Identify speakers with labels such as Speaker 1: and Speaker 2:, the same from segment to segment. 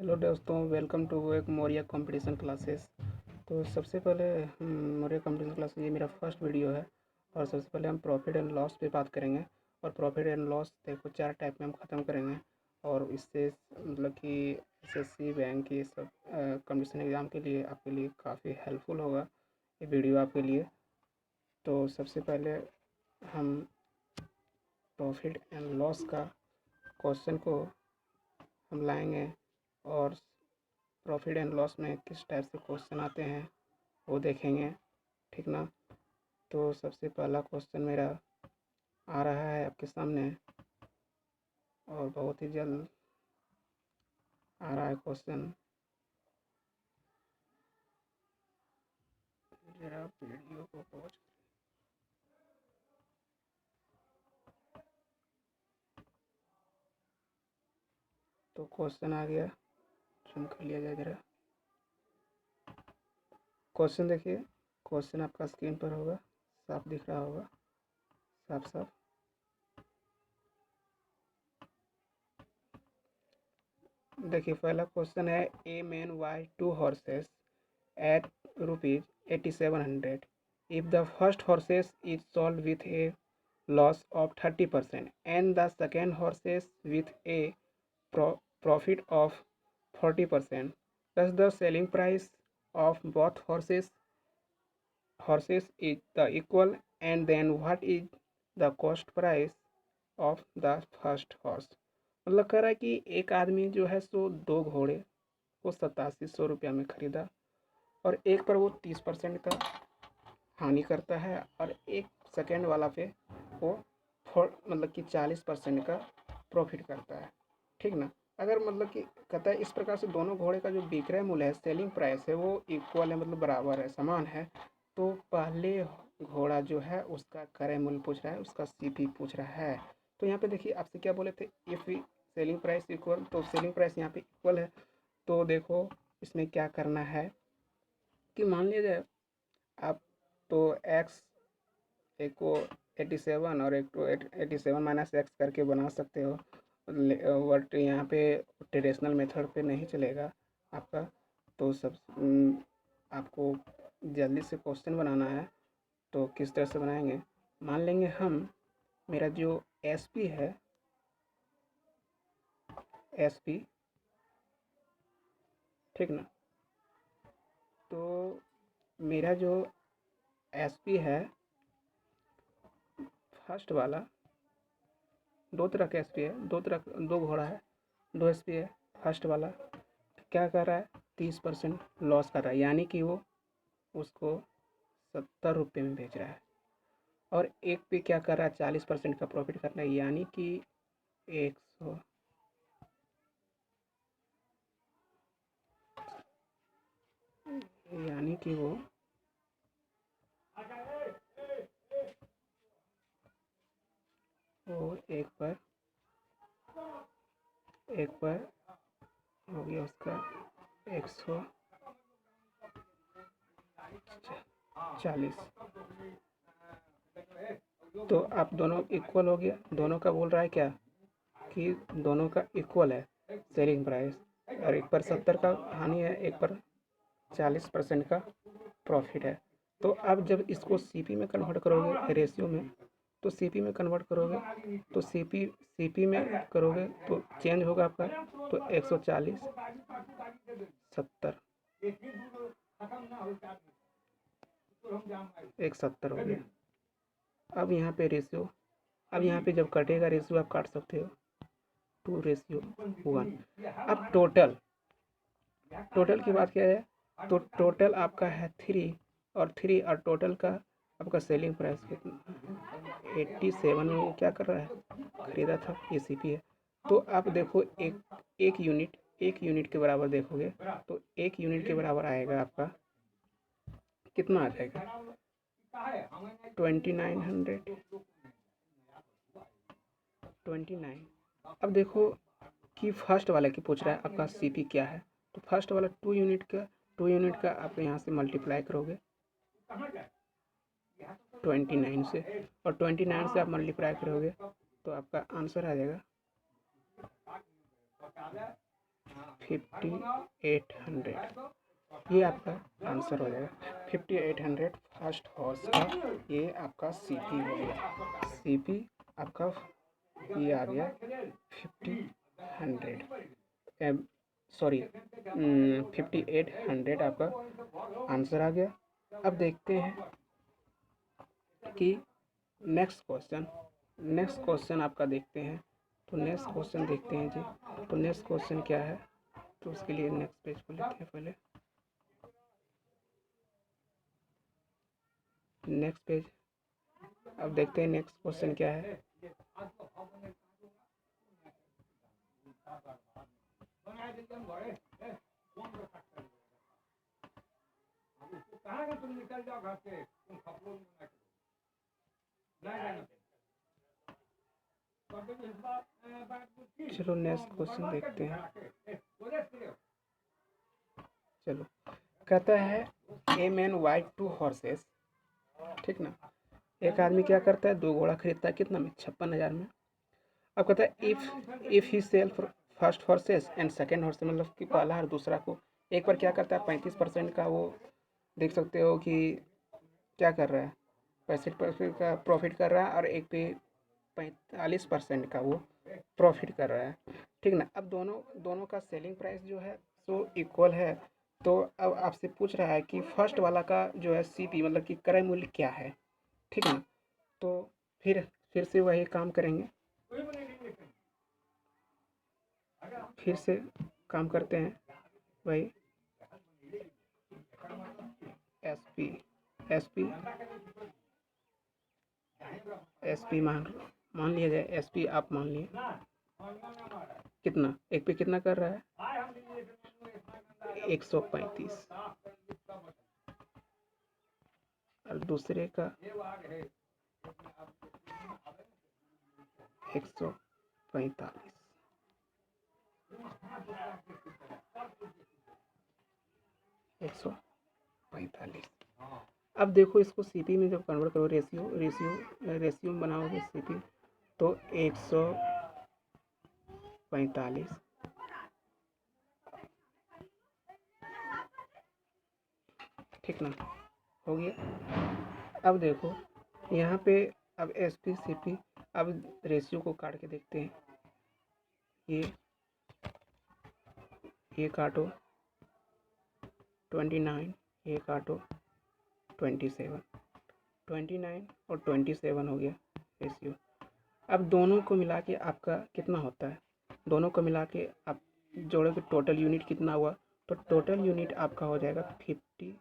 Speaker 1: Hello दोस्तों, welcome to एक Moriya competition classes. तो सबसे पहले मोरिया कंपटीशन क्लासेस ये मेरा फर्स्ट वीडियो है और सबसे पहले हम प्रॉफिट एंड लॉस पे बात करेंगे। और प्रॉफिट एंड लॉस देखो 4 टाइप में हम ख़त्म करेंगे और इससे मतलब कि एसएससी बैंक ये सब कंपटीशन एग्ज़ाम के लिए आपके लिए काफ़ी हेल्पफुल होगा ये वीडियो आपके लिए। तो सबसे पहले हम प्रॉफिट एंड लॉस का क्वेश्चन को हम लाएंगे और प्रॉफिट एंड लॉस में किस टाइप से क्वेश्चन आते हैं वो देखेंगे, ठीक ना। तो सबसे पहला क्वेश्चन मेरा आ रहा है आपके सामने और बहुत ही जल्द आ रहा है क्वेश्चन। जरा वीडियो को पॉज। तो क्वेश्चन आ गया, जूम कर लिया जाए जरा। क्वेश्चन देखिए, क्वेश्चन आपका स्क्रीन पर होगा, साफ दिख रहा होगा, साफ साफ। देखिए पहला क्वेश्चन है, a man buy 2 horses at ₹8700 if the first horses is sold with a loss of 30% and the second horses with a profit of 40%. Thus the selling price of both horses is the equal, and then what is the cost price of the first horse। मतलब कह रहा है कि एक आदमी जो है सो 2 घोड़े को 8700 रुपया में खरीदा और एक पर वो 30% का हानि करता है और एक सेकेंड वाला पे वो मतलब कि 40% का प्रॉफिट करता है, ठीक ना। अगर मतलब कि कहता है इस प्रकार से दोनों घोड़े का जो विक्रय मूल्य है, सेलिंग प्राइस है, वो इक्वल है, मतलब बराबर है, समान है। तो पहले घोड़ा जो है उसका क्रय मूल्य पूछ रहा है, उसका सीपी पूछ रहा है। तो यहाँ पे देखिए आपसे क्या बोले थे, इफ़ सेलिंग प्राइस इक्वल, तो सेलिंग प्राइस यहाँ पे इक्वल है। तो देखो इसमें क्या करना है कि मान लीजिए आप तो एक्स एक को 87 और एक को 87 माइनस एक्स करके बना सकते हो, बट यहाँ पे ट्रेडिशनल मेथड पे नहीं चलेगा आपका। तो सब आपको जल्दी से क्वेश्चन बनाना है। तो किस तरह से बनाएंगे, मान लेंगे हम मेरा जो एसपी है, एसपी, ठीक ना। तो मेरा जो एसपी है फर्स्ट वाला, दो तरह का एसपी है, दो घोड़ा है, 2 एसपी है। फर्स्ट वाला क्या कर रहा है, 30% लॉस कर रहा है, यानी कि वो उसको 70 रुपये में बेच रहा है। और एक पे क्या कर रहा है, 40% का प्रॉफिट कर रहा है, यानी कि 100, यानी कि वो एक पर हो गया उसका 140। तो आप दोनों इक्वल हो गया, दोनों का बोल रहा है क्या कि दोनों का इक्वल है सेलिंग प्राइस, और एक पर 70 का हानि है, एक पर 40% का प्रॉफिट है। तो अब जब इसको सीपी में कन्वर्ट करोगे रेशियो में, तो सीपी में कन्वर्ट करोगे तो सीपी में करोगे तो चेंज होगा आपका, तो 140 70 170 हो गया। अब यहाँ पे रेशियो, अब यहाँ पे जब कटेगा रेशियो आप काट सकते हो 2:1। अब टोटल की बात किया जाए तो टोटल आपका है 3 और 3 और टोटल का आपका सेलिंग प्राइस कितना 87 में वो क्या कर रहा है, खरीदा था, ये सीपी है। तो आप देखो एक यूनिट के बराबर देखोगे तो 1 यूनिट के बराबर आएगा आपका, कितना आ जाएगा 2929। अब देखो कि फर्स्ट वाला की पूछ रहा है आपका सीपी क्या है, तो फर्स्ट वाला 2 यूनिट का आप यहाँ से मल्टीप्लाई करोगे 29 से, और 29 से आप मल्टीप्लाई करोगे तो आपका आंसर आ जाएगा 5800, ये आपका आंसर हो जाएगा। 5800 फर्स्ट हॉर्स का ये आपका सीपी हो गया। सीपी आपका ये आ गया 5000, सॉरी 5800 आपका आंसर आ गया। अब देखते हैं कि नेक्स्ट क्वेश्चन आपका देखते हैं। तो नेक्स्ट क्वेश्चन देखते हैं जी। तो नेक्स्ट क्वेश्चन क्या है, तो उसके लिए नेक्स्ट पेज को लेते हैं पहले। नेक्स्ट पेज, अब देखते हैं नेक्स्ट क्वेश्चन क्या है। चलो नेक्स्ट क्वेश्चन देखते हैं। चलो, कहता है ए मैन वाइड 2 हॉर्सेस, ठीक ना। एक आदमी क्या करता है, 2 घोड़ा खरीदता है, कितना में, 56,000 में। अब कहता है if he sell first horses and second horses, मतलब कि पहला और दूसरा को एक बार क्या करता है, 35% का वो देख सकते हो कि क्या कर रहा है, 65% का प्रॉफिट कर रहा है, और एक पे 45% का वो प्रॉफिट कर रहा है, ठीक ना। अब दोनों दोनों का सेलिंग प्राइस जो है सो इक्वल है। तो अब आपसे पूछ रहा है कि फर्स्ट वाला का जो है सीपी, मतलब कि क्रय मूल्य क्या है, ठीक ना। तो फिर से वही काम करेंगे, फिर से काम करते हैं वही एसपी एसपी एसपी मान लिया जाए, एसपी आप मान लिए, कितना एक पे कितना कर रहा है, 135, और दूसरे का 145, 145। अब देखो इसको सीपी में जब कन्वर्ट करो, रेशियो में बनाओगे सीपी, तो 145, ठीक ना, हो गया। अब देखो यहाँ पे, अब एस पी सी पी, अब रेशियो को काट के देखते हैं। ये काटो 29, ये काटो 27, 29 और 27 हो गया रेशियो। अब दोनों को मिला के आपका कितना होता है, दोनों को मिला के आप जोड़ोगे, टोटल यूनिट कितना हुआ, तो टोटल यूनिट आपका हो जाएगा 56,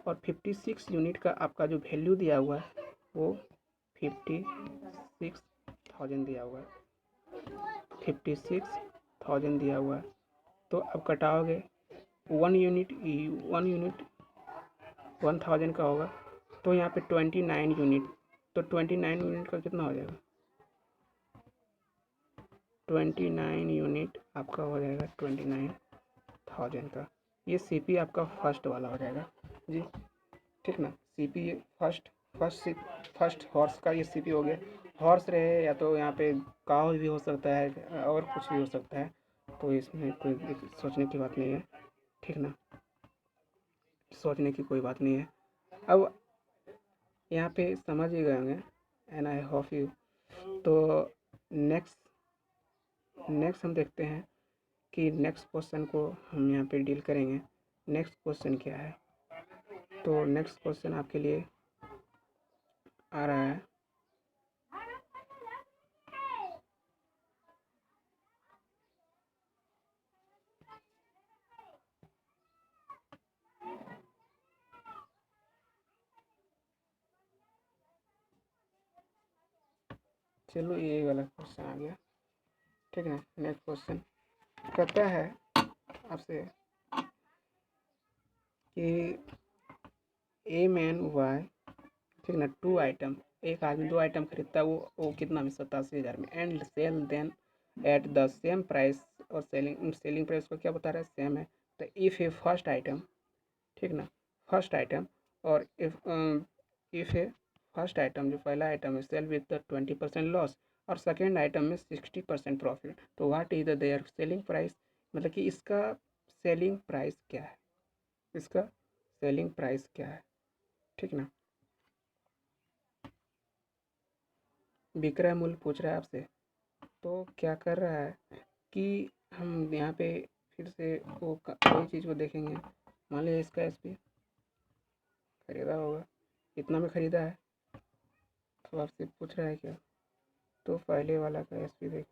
Speaker 1: और 56 यूनिट का आपका जो वैल्यू दिया हुआ है वो 56,000 दिया हुआ है, 56,000 दिया हुआ है। तो अब कटाओगे, 1 यूनिट 1000 का होगा, तो यहाँ पे 29 यूनिट, तो 29 यूनिट का कितना हो जाएगा, 29 यूनिट आपका हो जाएगा 29,000 का। ये सीपी आपका फर्स्ट वाला हो जाएगा जी, ठीक ना। सीपी फर्स्ट हॉर्स का ये सीपी हो गया। हॉर्स रहे या तो यहाँ पे काव भी हो सकता है, और कुछ भी हो सकता है, तो इसमें कोई सोचने की बात नहीं है, ठीक ना, सोचने की कोई बात नहीं है। अब यहाँ पे समझ ही गए होंगे, एंड आई होप यू। तो नेक्स्ट हम देखते हैं कि नेक्स्ट क्वेश्चन को हम यहाँ पे डील करेंगे। नेक्स्ट क्वेश्चन क्या है, तो नेक्स्ट क्वेश्चन आपके लिए आ रहा है, चलो ये वाला क्वेश्चन आ गया, ठीक है। नेक्स्ट क्वेश्चन कहता है आपसे कि ए मैन वाई, ठीक ना, 2 आइटम, एक आदमी 2 आइटम खरीदता है, वो कितना में, 87,000 में, and sell then at the same price, और सेलिंग प्राइस को क्या बता रहा है, सेम है। तो इफ़ ए फर्स्ट आइटम, ठीक ना, फर्स्ट आइटम, और इफ़ ए फर्स्ट आइटम, जो पहला आइटम है, सेल विद द 20% लॉस, और सेकेंड आइटम में 60% प्रॉफिट, तो what is the their selling price मतलब कि इसका सेलिंग प्राइस क्या है, इसका सेलिंग प्राइस क्या है, ठीक ना। विक्रय मूल्य पूछ रहा है आपसे, तो क्या कर रहा है कि हम यहाँ पे फिर से वही चीज़ को देखेंगे। मान लीजिए इसका एसपी खरीदा होगा, इतना में खरीदा है, तो आपसे पूछ रहा है क्या, तो पहले वाला का एसपी देख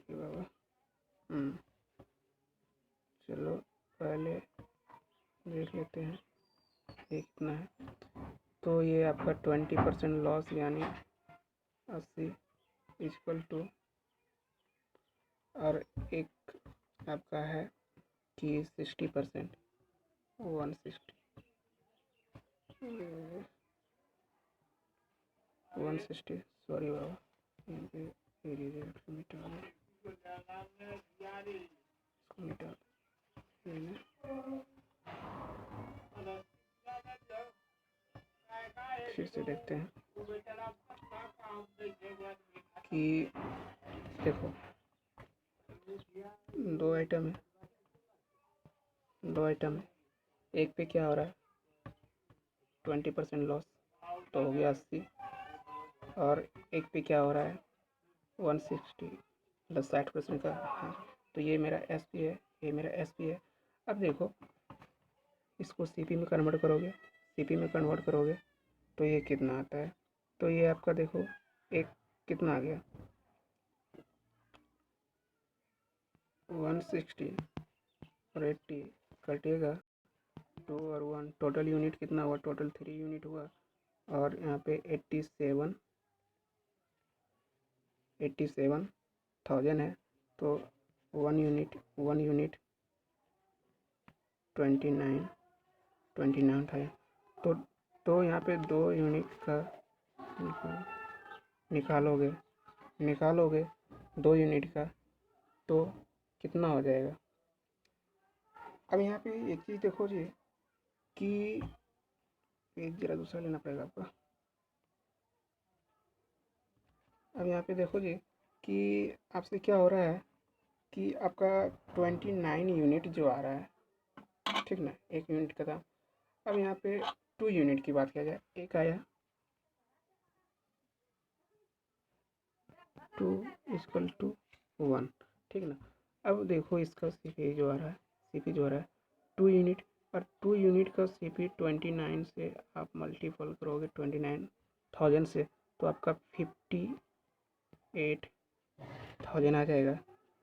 Speaker 1: बाबा। चलो पहले देख लेते हैं ये कितना है। तो ये आपका 20% लॉस यानी 80 इक्वल टू, और एक आपका है कि 60%, 160 160, सॉरी बाबा, फिर से देखते हैं कि देखो दो आइटम है, एक पे क्या हो रहा है 20% लॉस, तो हो गया 80, और एक पे क्या हो रहा है 160 मतलब 60% का। हाँ, तो ये मेरा एस पी है, ये मेरा एस पी है। अब देखो इसको सी पी में कन्वर्ट करोगे तो ये कितना आता है, तो ये आपका देखो एक कितना आ गया 160 और 80 कटेगा 2 और 1, टोटल यूनिट कितना हुआ, टोटल 3 यूनिट हुआ, और यहाँ पे 87,000 है, तो 1 यूनिट 29 था। तो यहाँ पे 2 यूनिट का निकालोगे 2 यूनिट का, तो कितना हो जाएगा। अब यहाँ पे एक चीज़ देखो जी कि पेज ज़रा दूसरा लेना पड़ेगा आपका। अब यहाँ पे देखो जी कि आपसे क्या हो रहा है कि आपका 29 यूनिट जो आ रहा है, ठीक ना, 1 यूनिट का था। अब यहाँ पे 2 यूनिट की बात किया जाए, एक आया 2 इक्वल टू 1, ठीक ना। अब देखो इसका सीपी जो आ रहा है 2 यूनिट, और 2 यूनिट का सीपी 29 से आप मल्टीपल करोगे 29,000 से, तो आपका 58,000 आ जाएगा,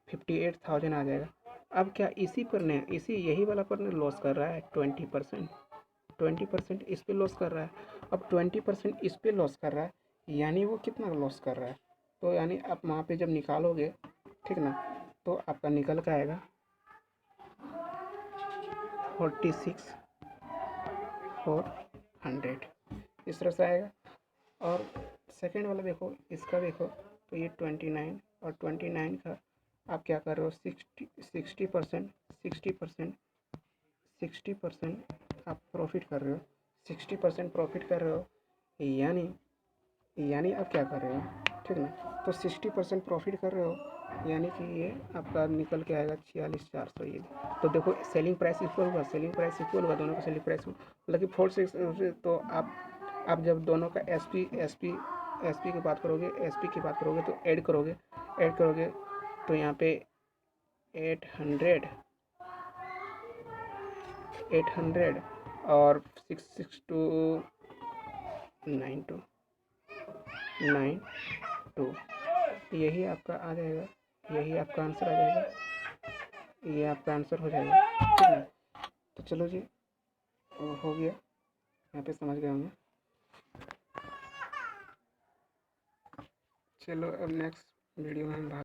Speaker 1: 58,000 आ जाएगा। अब क्या यही वाला पर लॉस कर रहा है 20% इस पे लॉस कर रहा है। अब 20% इस पे लॉस कर रहा है, यानी वो कितना लॉस कर रहा है, तो यानी आप वहाँ पे जब निकालोगे, ठीक ना, तो आपका निकल का आएगा 46,400 इस तरह से आएगा। और सेकेंड वाला देखो, इसका देखो, तो ये 29 और 29 का आप क्या कर रहे हो 60% आप प्रॉफिट कर रहे हो, 60% प्रॉफिट कर रहे हो, यानी आप क्या कर रहे हो, ठीक ना। तो 60% प्रॉफिट कर रहे हो, यानी कि ये आपका निकल के आएगा 46,400 ये। तो देखो सेलिंग प्राइस इक्वल हुआ, दोनों का सेलिंग प्राइस मतलब कि 46। तो आप जब दोनों का एस पी की बात करोगे, तो ऐड करोगे तो यहाँ पे 800 और 66292, यही आपका आ जाएगा, यही आपका आंसर आ जाएगा, ये आपका आंसर हो जाएगा, ठीक है। तो चलो जी, हो गया, यहाँ पे समझ गए होंगे। चलो अब नेक्स्ट वीडियो में हम